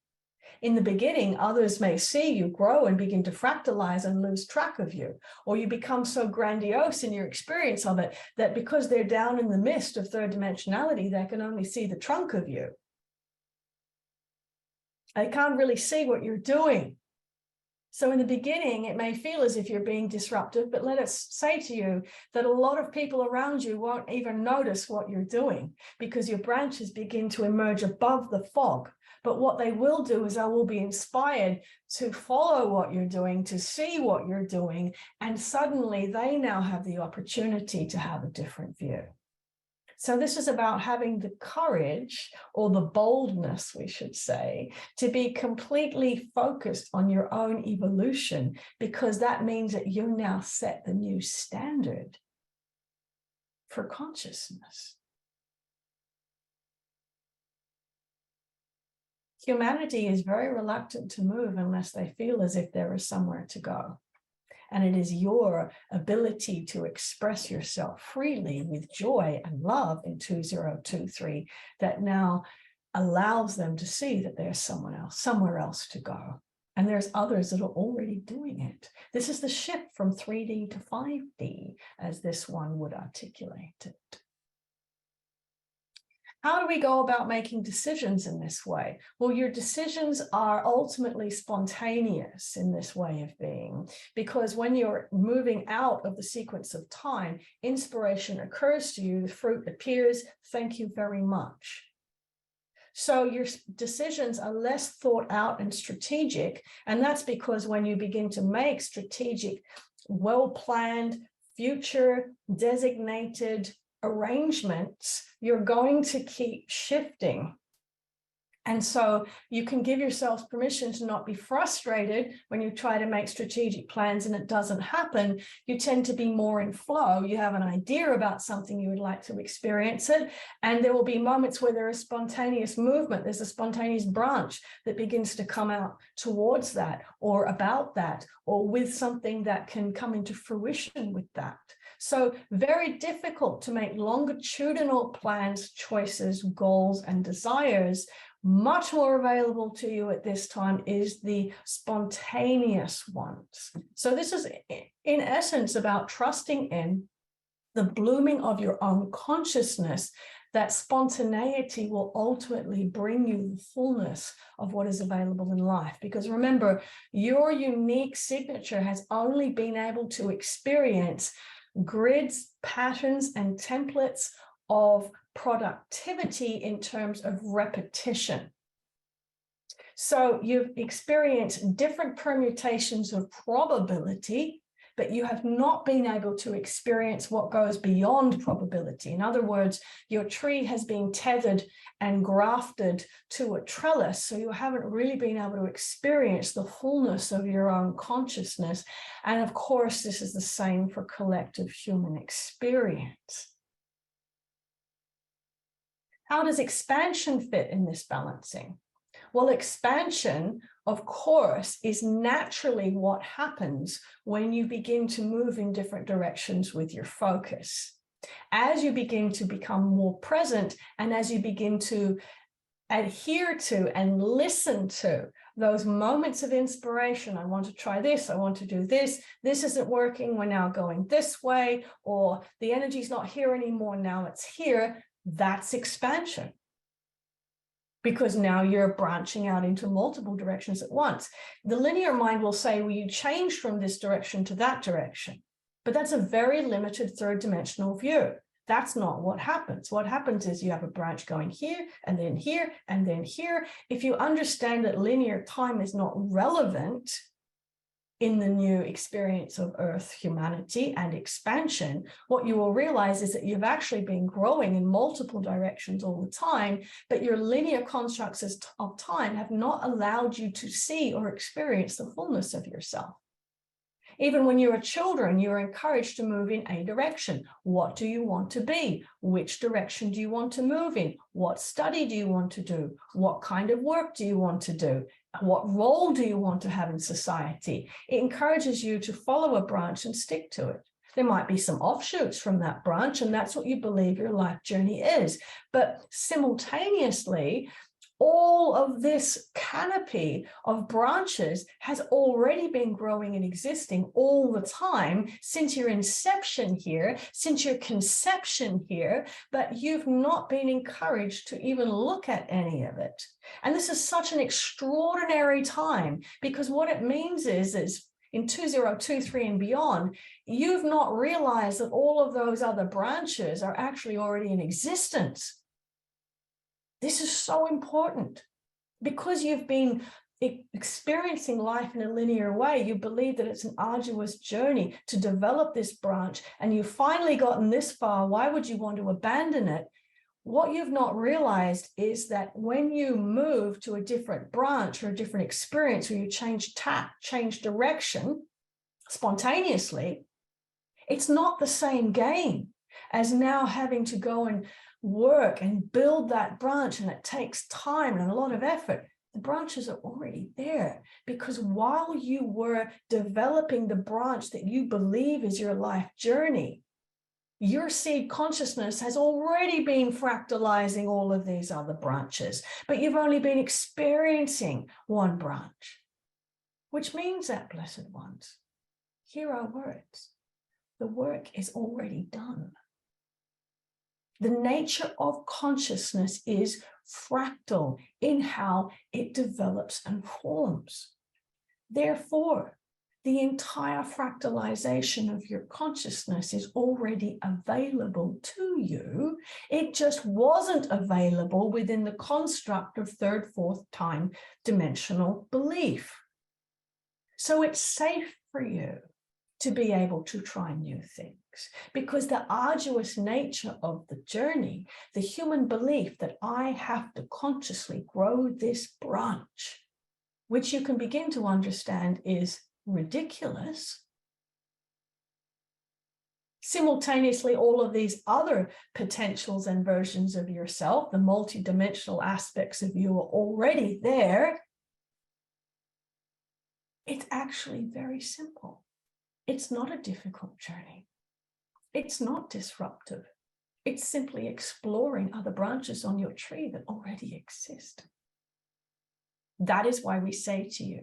In the beginning, others may see you grow and begin to fractalize and lose track of you, or you become so grandiose in your experience of it that because they're down in the mist of third dimensionality, they can only see the trunk of you. They can't really see what you're doing. So in the beginning, it may feel as if you're being disruptive, but let us say to you that a lot of people around you won't even notice what you're doing because your branches begin to emerge above the fog. But what they will do is they will be inspired to follow what you're doing, to see what you're doing, and suddenly they now have the opportunity to have a different view. So this is about having the courage, or the boldness, we should say, to be completely focused on your own evolution, because that means that you now set the new standard for consciousness. Humanity is very reluctant to move unless they feel as if there is somewhere to go. And it is your ability to express yourself freely with joy and love in 2023 that now allows them to see that there's someone else, somewhere else to go. And there's others that are already doing it. This is the shift from 3D to 5D, as this one would articulate it. How do we go about making decisions in this way? Well, your decisions are ultimately spontaneous in this way of being, because when you're moving out of the sequence of time, inspiration occurs to you, the fruit appears, thank you very much. So your decisions are less thought out and strategic, and that's because when you begin to make strategic, well-planned, future designated arrangements, you're going to keep shifting. And so you can give yourselves permission to not be frustrated when you try to make strategic plans and it doesn't happen. You tend to be more in flow. You have an idea about something you would like to experience it, and there will be moments where there is spontaneous movement. There's a spontaneous branch that begins to come out towards that, or about that, or with something that can come into fruition with that. So very difficult to make longitudinal plans, choices, goals, and desires. Much more available to you at this time is the spontaneous ones. So this is in essence about trusting in the blooming of your own consciousness. That spontaneity will ultimately bring you the fullness of what is available in life. Because remember, your unique signature has only been able to experience grids, patterns, and templates of productivity in terms of repetition. So you've experienced different permutations of probability, but you have not been able to experience what goes beyond probability. In other words, your tree has been tethered and grafted to a trellis, so you haven't really been able to experience the fullness of your own consciousness. And of course, this is the same for collective human experience. How does expansion fit in this balancing? Well, expansion, of course, is naturally what happens when you begin to move in different directions with your focus. As you begin to become more present, and as you begin to adhere to and listen to those moments of inspiration, I want to try this, I want to do this, this isn't working, we're now going this way, or the energy's not here anymore, now it's here. That's expansion, because now you're branching out into multiple directions at once. The linear mind will say, well, you changed from this direction to that direction, but that's a very limited third dimensional view. That's not what happens. What happens is you have a branch going here, and then here, and then here. If you understand that linear time is not relevant in the new experience of Earth, humanity, and expansion, what you will realize is that you've actually been growing in multiple directions all the time, but your linear constructs of time have not allowed you to see or experience the fullness of yourself. Even when you were children, you were encouraged to move in a direction. What do you want to be? Which direction do you want to move in? What study do you want to do? What kind of work do you want to do? What role do you want to have in society? It encourages you to follow a branch and stick to it. There might be some offshoots from that branch, and that's what you believe your life journey is. But simultaneously, all of this canopy of branches has already been growing and existing all the time since your inception here, since your conception here, but you've not been encouraged to even look at any of it. And this is such an extraordinary time, because what it means is in 2023 and beyond, you've not realized that all of those other branches are actually already in existence. This is so important, because you've been experiencing life in a linear way. You believe that it's an arduous journey to develop this branch, and you've finally gotten this far. Why would you want to abandon it? What you've not realized is that when you move to a different branch or a different experience, or you change tack, change direction spontaneously, it's not the same game as now having to go and work and build that branch, and it takes time and a lot of effort. The branches are already there, because while you were developing the branch that you believe is your life journey, your seed consciousness has already been fractalizing all of these other branches, but you've only been experiencing one branch, which means that, blessed ones, hear our words. The work is already done. The nature of consciousness is fractal in how it develops and forms. Therefore, the entire fractalization of your consciousness is already available to you. It just wasn't available within the construct of third, fourth time dimensional belief. So it's safe for you to be able to try new things, because the arduous nature of the journey, the human belief that I have to consciously grow this branch, which you can begin to understand is ridiculous. Simultaneously, all of these other potentials and versions of yourself, the multidimensional aspects of you, are already there. It's actually very simple. It's not a difficult journey. It's not disruptive. It's simply exploring other branches on your tree that already exist. That is why we say to you,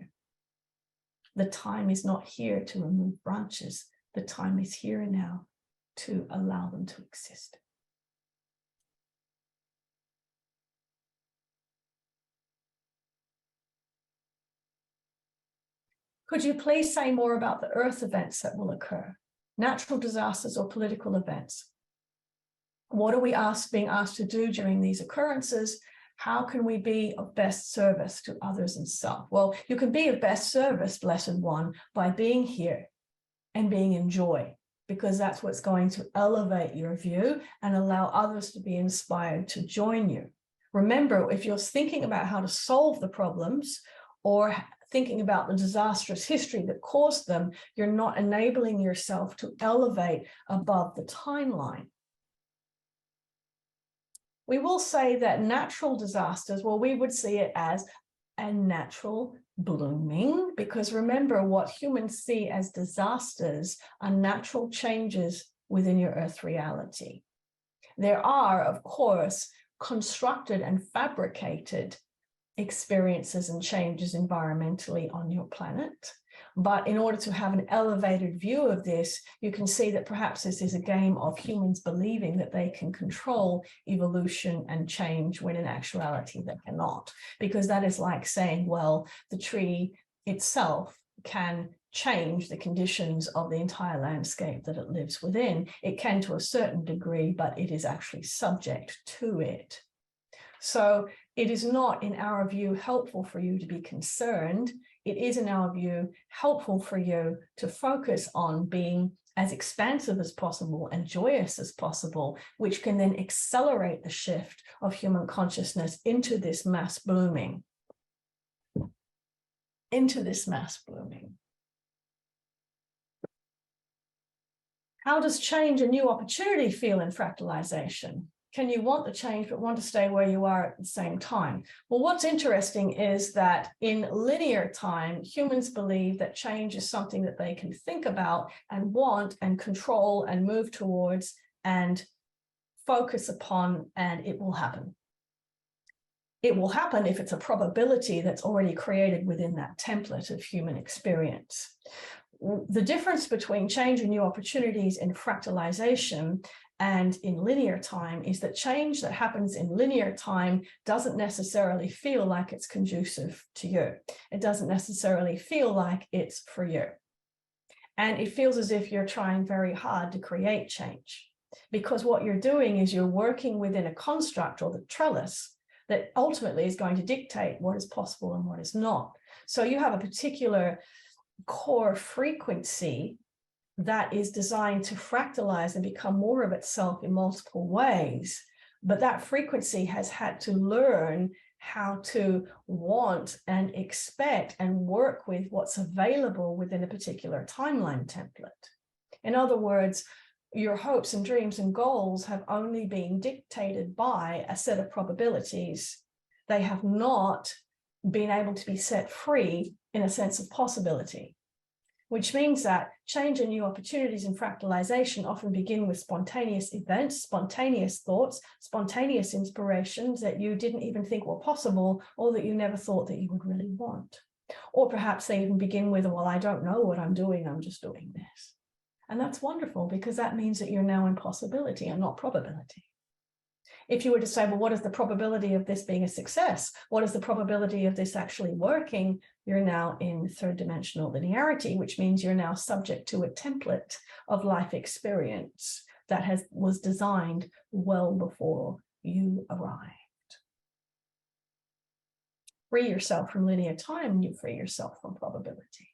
the time is not here to remove branches. The time is here now to allow them to exist. Could you please say more about the earth events that will occur? Natural disasters or political events? What are we being asked to do during these occurrences? How can we be of best service to others and self? Well, you can be of best service, blessed one, by being here and being in joy, because that's what's going to elevate your view and allow others to be inspired to join you. Remember, if you're thinking about how to solve the problems or thinking about the disastrous history that caused them, you're not enabling yourself to elevate above the timeline. We will say that natural disasters, well, we would see it as a natural blooming, because remember, what humans see as disasters are natural changes within your earth reality. There are, of course, constructed and fabricated experiences and changes environmentally on your planet. But in order to have an elevated view of this, you can see that perhaps this is a game of humans believing that they can control evolution and change, when in actuality they cannot. Because that is like saying, well, the tree itself can change the conditions of the entire landscape that it lives within. It can to a certain degree, but it is actually subject to it. So it is not, in our view, helpful for you to be concerned. It is, in our view, helpful for you to focus on being as expansive as possible and joyous as possible, which can then accelerate the shift of human consciousness into this mass blooming. Into this mass blooming. How does change and new opportunity feel in fractalization? Can you want the change but want to stay where you are at the same time? Well, what's interesting is that in linear time, humans believe that change is something that they can think about and want and control and move towards and focus upon, and it will happen. It will happen if it's a probability that's already created within that template of human experience. The difference between change and new opportunities in fractalization and in linear time is that change that happens in linear time doesn't necessarily feel like it's conducive to you. It doesn't necessarily feel like it's for you. And it feels as if you're trying very hard to create change, because what you're doing is you're working within a construct, or the trellis, that ultimately is going to dictate what is possible and what is not. So you have a particular core frequency that is designed to fractalize and become more of itself in multiple ways. But that frequency has had to learn how to want and expect and work with what's available within a particular timeline template. In other words, your hopes and dreams and goals have only been dictated by a set of probabilities. They have not been able to be set free in a sense of possibility, which means that change and new opportunities in fractalization often begin with spontaneous events, spontaneous thoughts, spontaneous inspirations that you didn't even think were possible, or that you never thought that you would really want. Or perhaps they even begin with, well, I don't know what I'm doing, I'm just doing this. And that's wonderful, because that means that you're now in possibility and not probability. If you were to say, well, what is the probability of this being a success? What is the probability of this actually working? You're now in third dimensional linearity, which means you're now subject to a template of life experience that was designed well before you arrived. Free yourself from linear time, and you free yourself from probability.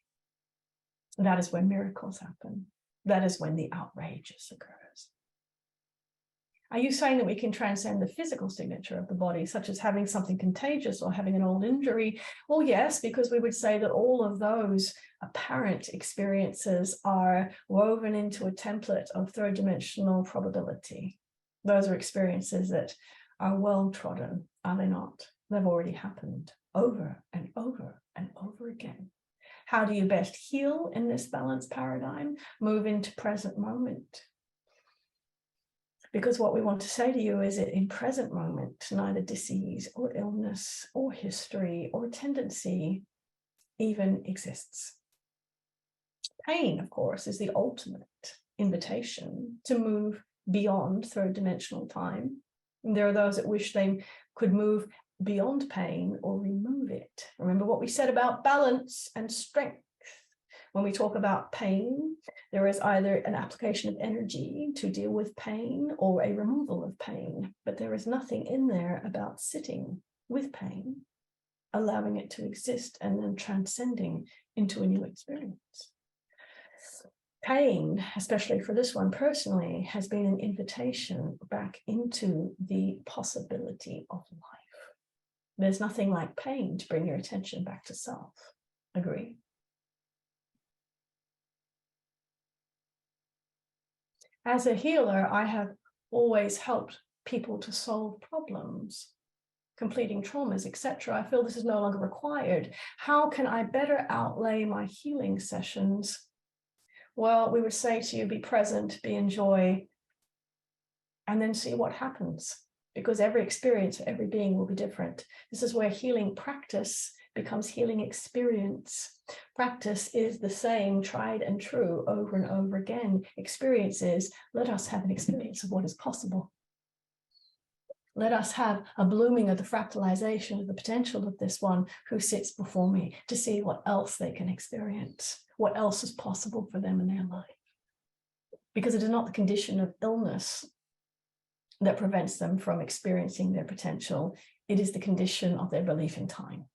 That is when miracles happen. That is when the outrageous occurs. Are you saying that we can transcend the physical signature of the body, such as having something contagious or having an old injury? Well, yes, because we would say that all of those apparent experiences are woven into a template of third dimensional probability. Those are experiences that are well trodden, are they not? They've already happened over and over and over again. How do you best heal in this balanced paradigm? Move into present moment. Because what we want to say to you is that in present moment, neither disease or illness or history or tendency even exists. Pain, of course, is the ultimate invitation to move beyond third dimensional time. And there are those that wish they could move beyond pain or remove it. Remember what we said about balance and strength. When we talk about pain, there is either an application of energy to deal with pain or a removal of pain, but there is nothing in there about sitting with pain, allowing it to exist, and then transcending into a new experience. Pain, especially for this one personally, has been an invitation back into the possibility of life. There's nothing like pain to bring your attention back to self. Agree? As a healer, I have always helped people to solve problems, completing traumas, etc. I feel this is no longer required. How can I better outlay my healing sessions? Well, we would say to you, be present, be in joy, and then see what happens. Because every experience for every being will be different. This is where healing practice becomes healing experience. Practice is the same, tried and true, over and over again. Experience is, let us have an experience of what is possible. Let us have a blooming of the fractalization of the potential of this one who sits before me, to see what else they can experience, what else is possible for them in their life. Because it is not the condition of illness that prevents them from experiencing their potential. It is the condition of their belief in time.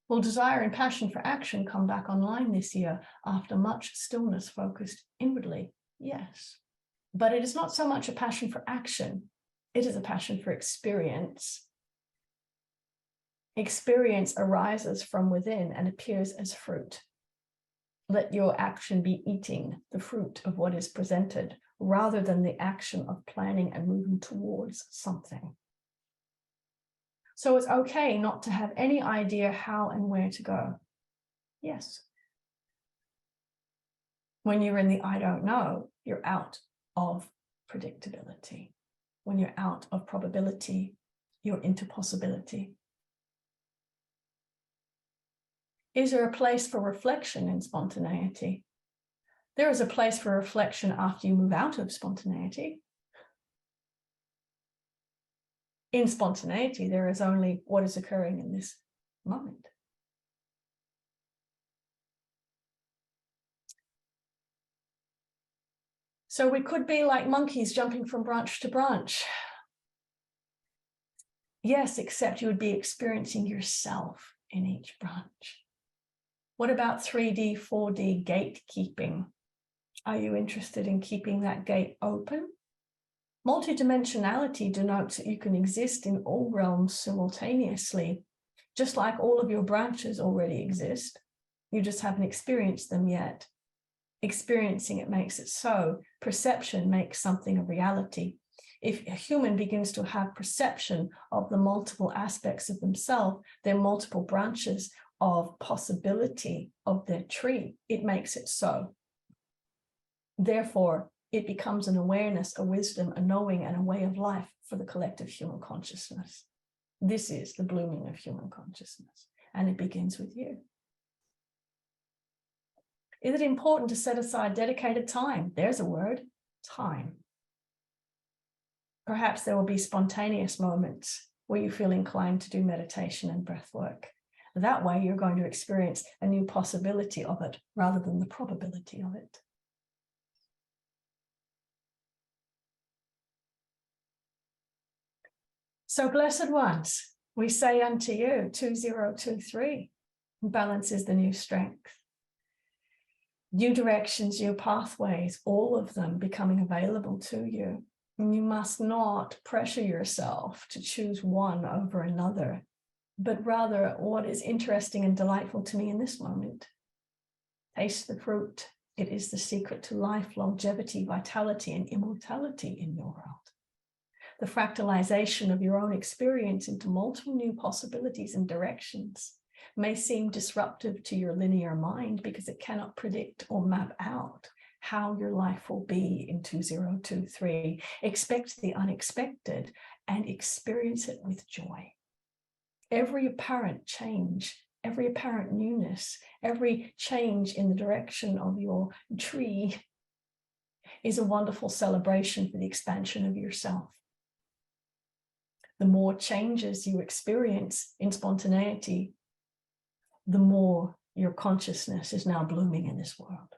Will desire and passion for action come back online this year after much stillness focused inwardly? Yes. But it is not so much a passion for action. It is a passion for experience. Experience arises from within and appears as fruit. Let your action be eating the fruit of what is presented, rather than the action of planning and moving towards something. So it's okay not to have any idea how and where to go. Yes. When you're in the I don't know, you're out of predictability. When you're out of probability, you're into possibility. Is there a place for reflection in spontaneity? There is a place for reflection after you move out of spontaneity. In spontaneity, there is only what is occurring in this moment. So we could be like monkeys jumping from branch to branch. Yes, except you would be experiencing yourself in each branch. What about 3D, 4D gatekeeping? Are you interested in keeping that gate open? Multidimensionality denotes that you can exist in all realms simultaneously, just like all of your branches already exist. You just haven't experienced them yet. Experiencing it makes it so. Perception makes something a reality. If a human begins to have perception of the multiple aspects of themselves, their multiple branches of possibility of their tree, it makes it so. Therefore, it becomes an awareness, a wisdom, a knowing, and a way of life for the collective human consciousness. This is the blooming of human consciousness, and it begins with you. Is it important to set aside dedicated time? There's a word, time. Perhaps there will be spontaneous moments where you feel inclined to do meditation and breath work. That way, you're going to experience a new possibility of it rather than the probability of it. So, blessed ones, we say unto you, 2023, balance is the new strength. New directions, new pathways, all of them becoming available to you. And you must not pressure yourself to choose one over another, but rather what is interesting and delightful to me in this moment. Taste the fruit. It is the secret to life, longevity, vitality, and immortality in your world. The fractalization of your own experience into multiple new possibilities and directions may seem disruptive to your linear mind because it cannot predict or map out how your life will be in 2023. Expect the unexpected and experience it with joy. Every apparent change, every apparent newness, every change in the direction of your tree is a wonderful celebration for the expansion of yourself. The more changes you experience in spontaneity, the more your consciousness is now blooming in this world.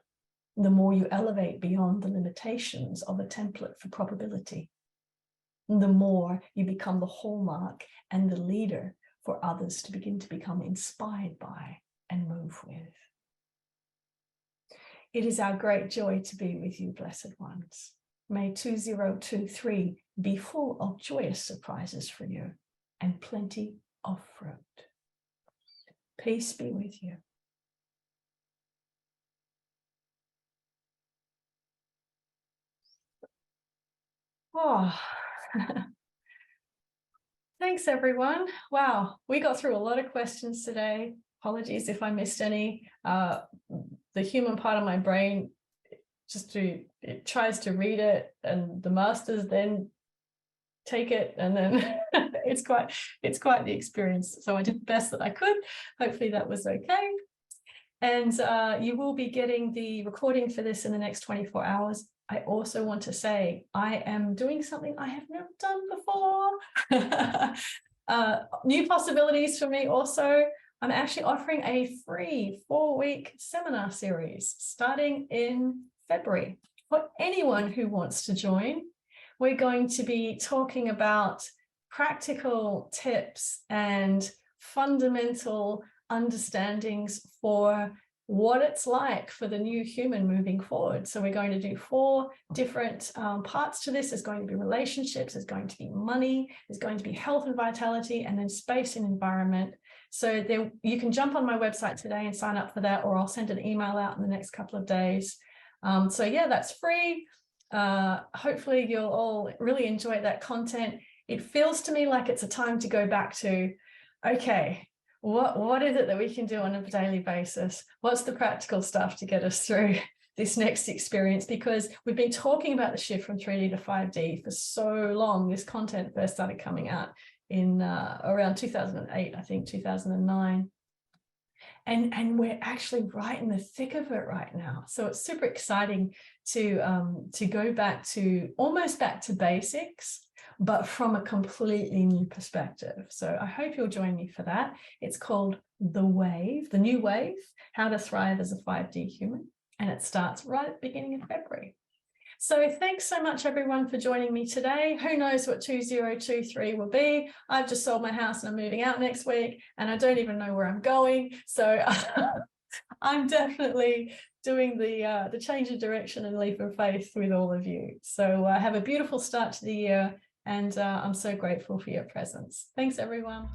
The more you elevate beyond the limitations of a template for probability, the more you become the hallmark and the leader for others to begin to become inspired by and move with. It is our great joy to be with you, blessed ones. May 2023 be full of joyous surprises for you and plenty of fruit. Peace be with you. Oh, thanks everyone. Wow, we got through a lot of questions today. Apologies if I missed any. The human part of my brain it tries to read it, and the masters then take it, and then it's quite the experience. So I did the best that I could. Hopefully that was okay. And you will be getting the recording for this in the next 24 hours. I also want to say I am doing something I have never done before. New possibilities for me also. I'm actually offering a free 4-week seminar series starting in February for anyone who wants to join. We're going to be talking about practical tips and fundamental understandings for what it's like for the new human moving forward. So we're going to do 4 different parts to this. There's going to be relationships, there's going to be money, there's going to be health and vitality, and then space and environment. So there, you can jump on my website today and sign up for that, or I'll send an email out in the next couple of days. So yeah, that's free. Hopefully you'll all really enjoy that content. It feels to me like it's a time to go back to, okay, what is it that we can do on a daily basis? What's the practical stuff to get us through this next experience? Because we've been talking about the shift from 3D to 5D for so long. This content first started coming out in around 2008, I think 2009. And we're actually right in the thick of it right now. So it's super exciting to go back to almost back to basics, but from a completely new perspective. So I hope you'll join me for that. It's called The Wave, The New Wave, How to Thrive as a 5D Human. And it starts right at the beginning of February. So thanks so much, everyone, for joining me today. Who knows what 2023 will be? I've just sold my house and I'm moving out next week, and I don't even know where I'm going. So I'm definitely doing the change of direction and leap of faith with all of you. So have a beautiful start to the year, and I'm so grateful for your presence. Thanks, everyone.